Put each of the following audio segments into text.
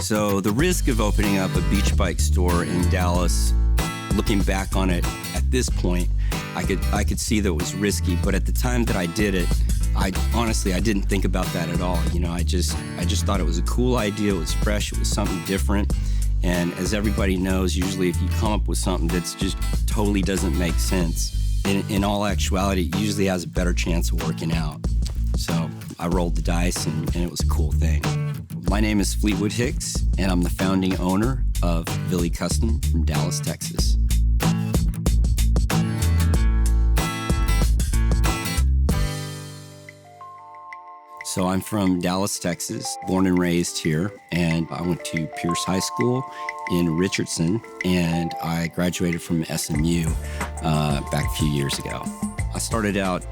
So the risk of opening up a beach bike store in Dallas, looking back on it at this point, I could see that it was risky, but at the time that I did it, I didn't think about that at all. You know, I just thought it was a cool idea. It was fresh. It was something different. And as everybody knows, usually if you come up with something that's just totally doesn't make sense, in all actuality, it usually has a better chance of working out. So I rolled the dice, and it was a cool thing. My name is Fleetwood Hicks, and I'm the founding owner of Billy Custom from Dallas, Texas. So I'm from Dallas, Texas, born and raised here, and I went to Pierce High School in Richardson, and I graduated from SMU back a few years ago. I started out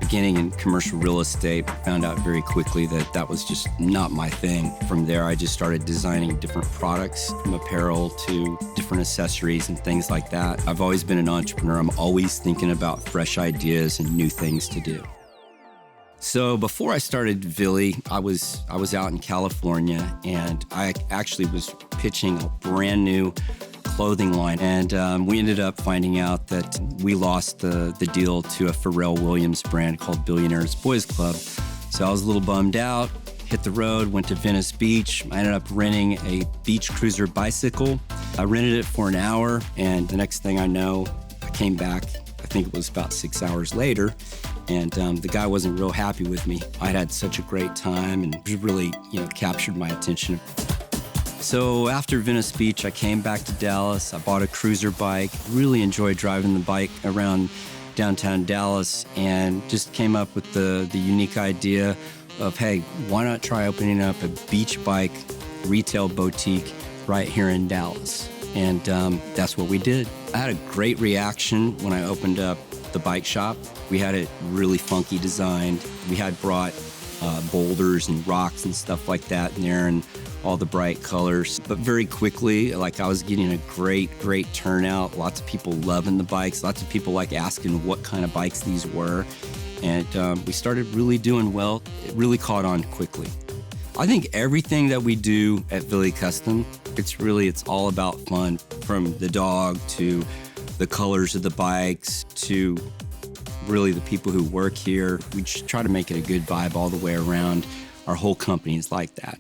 beginning in commercial real estate, found out very quickly that that was just not my thing. From there, I just started designing different products, from apparel to different accessories and things like that. I've always been an entrepreneur. I'm always thinking about fresh ideas and new things to do. So before I started Villy, I was out in California, and I actually was pitching a brand new clothing line, and we ended up finding out that we lost the deal to a Pharrell Williams brand called Billionaires Boys Club. So I was a little bummed out, hit the road, went to Venice Beach. I ended up renting a beach cruiser bicycle. I rented it for an hour, and the next thing I know, I came back, I think it was about 6 hours later, and the guy wasn't real happy with me. I'd had such a great time, and it really, captured my attention. So after Venice Beach, I came back to Dallas. I bought a cruiser bike, really enjoyed driving the bike around downtown Dallas, and just came up with the unique idea of, hey, why not try opening up a beach bike retail boutique right here in Dallas? And that's what we did. I had a great reaction when I opened up the bike shop. We had it really funky designed. We had brought boulders and rocks and stuff like that in there, and all the bright colors. But very quickly, I was getting a great turnout. Lots of people loving the bikes. Lots of people asking what kind of bikes these were. And we started really doing well. It really caught on quickly. I think everything that we do at Billy Custom, it's all about fun. From the dog to the colors of the bikes to really the people who work here. We just try to make it a good vibe all the way around. Our whole company is like that.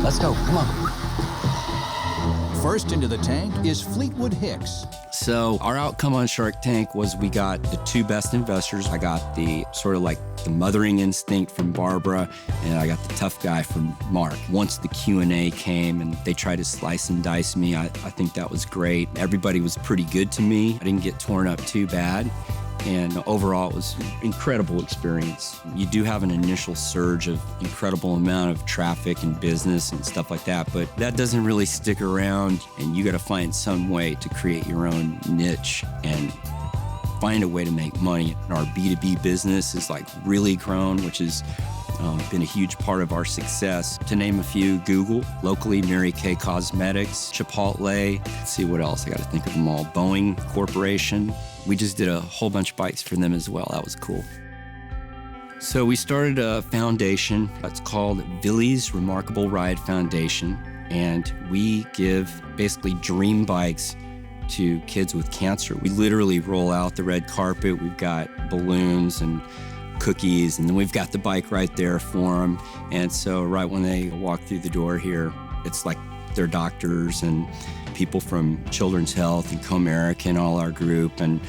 Let's go, come on. First into the tank is Fleetwood Hicks. So our outcome on Shark Tank was we got the two best investors. I got the sort of the mothering instinct from Barbara, and I got the tough guy from Mark. Once the Q&A came and they tried to slice and dice me, I think that was great. Everybody was pretty good to me. I didn't get torn up too bad. And overall, it was an incredible experience. You do have an initial surge of incredible amount of traffic and business and stuff like that, but that doesn't really stick around, and you got to find some way to create your own niche and find a way to make money. And our B2B business is really grown, which has been a huge part of our success. To name a few, Google, locally Mary Kay Cosmetics, Chipotle, let's see what else, I got to think of them all, Boeing Corporation. We just did a whole bunch of bikes for them as well. That was cool. So we started a foundation. It's called Villy's Remarkable Ride Foundation. And we give basically dream bikes to kids with cancer. We literally roll out the red carpet. We've got balloons and cookies, and then we've got the bike right there for them. And so right when they walk through the door here, it's like their doctors and people from Children's Health and Comerica and all our group and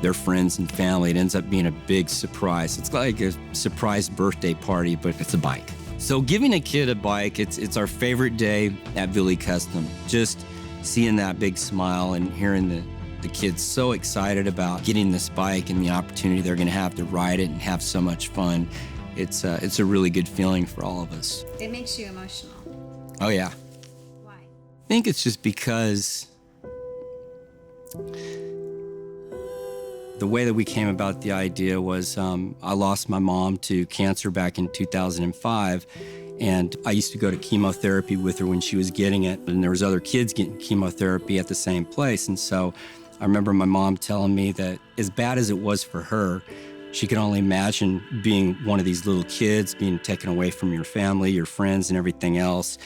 their friends and family. It ends up being a big surprise. It's like a surprise birthday party, but it's a bike. So giving a kid a bike, it's our favorite day at Billy Custom. Just seeing that big smile and hearing the kids so excited about getting this bike and the opportunity they're gonna have to ride it and have so much fun. It's a really good feeling for all of us. It makes you emotional. Oh yeah. I think it's just because the way that we came about the idea was I lost my mom to cancer back in 2005, and I used to go to chemotherapy with her when she was getting it, and there was other kids getting chemotherapy at the same place. And so I remember my mom telling me that as bad as it was for her, She could only imagine being one of these little kids, being taken away from your family, your friends, and everything else.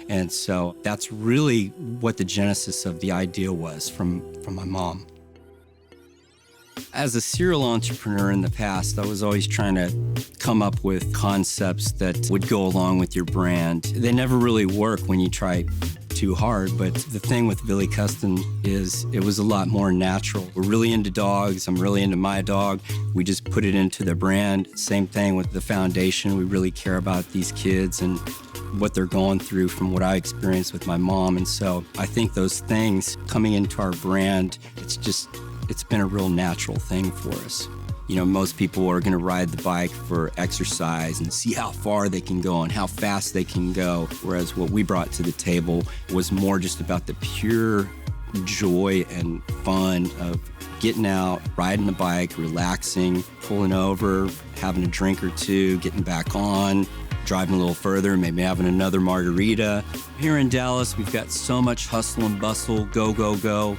And so that's really what the genesis of the idea was from my mom. As a serial entrepreneur in the past, I was always trying to come up with concepts that would go along with your brand. They never really work when you try too hard, but the thing with Billy Custom is it was a lot more natural. We're really into dogs. I'm really into my dog. We just put it into the brand. Same thing with the foundation. We really care about these kids and what they're going through from what I experienced with my mom. And so I think those things coming into our brand, it's been a real natural thing for us. You know, most people are going to ride the bike for exercise and see how far they can go and how fast they can go, whereas what we brought to the table was more just about the pure joy and fun of getting out, riding the bike, relaxing, pulling over, having a drink or two, getting back on, driving a little further, maybe having another margarita. Here in Dallas, we've got so much hustle and bustle, go, go, go.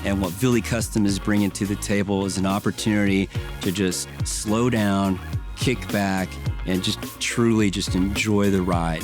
And what Billy Custom is bringing to the table is an opportunity to just slow down, kick back, and just truly just enjoy the ride.